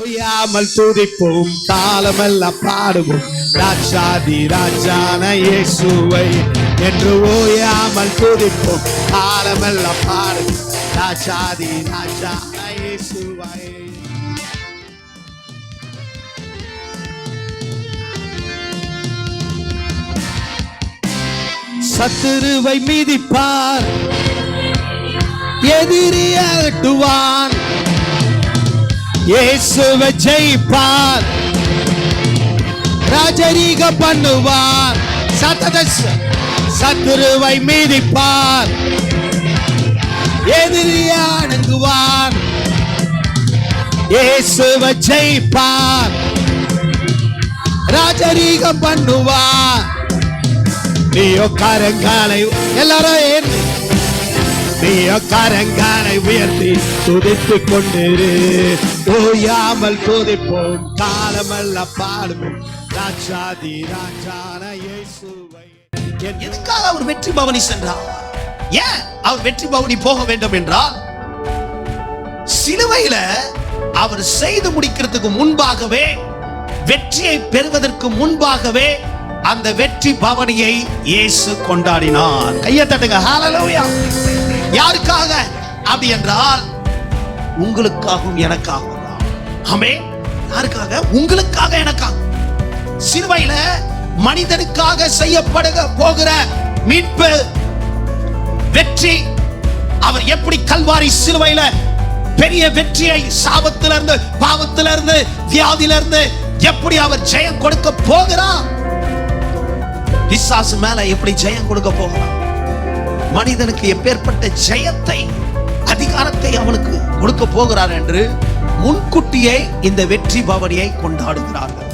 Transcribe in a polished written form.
ஓயாமல் துதிப்போம், காலமெல்லாம் பாடுவோம் ராஜாதி ராஜான இயேசுவை. என்று ஓயாமல் துதிப்போம், காலமெல்லாம் பாடுவோம் ராஜாதி ராஜான இயேசுவை. சத்துருவை மிதிப்பார், எதிரி அகட்டுவான், இயேசுவை ஜெயிப்பார், ராஜரீகம் பண்ணுவார். சத்துருவை மிதிப்பார், எதிரி அடங்குவார், இயேசுவை ஜெயிப்பார், ராஜரீகம் பண்ணுவார். நீயோ கரங்களை எல்லாரும் நீயோ கரங்களை உயர்த்தி துதித்துக் கொண்டிரு. ஓயாமல் துதிப்போம், காலமெல்லாம் பாடுவோம் ராஜாதி ராஜான இயேசுவை. எதுக்காக அவர் வெற்றி பவனி சென்றார்? ஏன் அவர் வெற்றி பவனி போக வேண்டும் என்றால், சிலுவையில அவர் செய்து முடிக்கிறதுக்கு முன்பாகவே, வெற்றியை பெறுவதற்கு முன்பாகவே அந்த வெற்றி பவனியை இயேசு கொண்டாடினார். கையை தட்டுங்க, ஹல்லேலூயா. யாருக்காக அப்படி என்றால், உங்களுக்காகவும் எனக்காகவும். ஆமென். யாருக்காக? உங்களுக்காக, எனக்காக. சிலுவையில மனிதனுக்காக செய்யப்படுக போகிற மீட்பு வெற்றி, அவர் எப்படி கல்வாரி சிலுவையில பெரிய வெற்றியை, சாபத்திலிருந்து, பாவத்திலிருந்து, வியாதியிலிருந்து எப்படி அவர் ஜெயம் கொடுக்க போகிறார், பிசாசு மேல எப்படி ஜெயம் கொடுக்க போகிறார், மனிதனுக்கு எப்பேற்பட்ட ஜெயத்தை, அதிகாரத்தை அவனுக்கு கொடுக்க போகிறார் என்று முன்கூட்டியே இந்த வெற்றி பவனியை கொண்டாடுகிறார்கள்.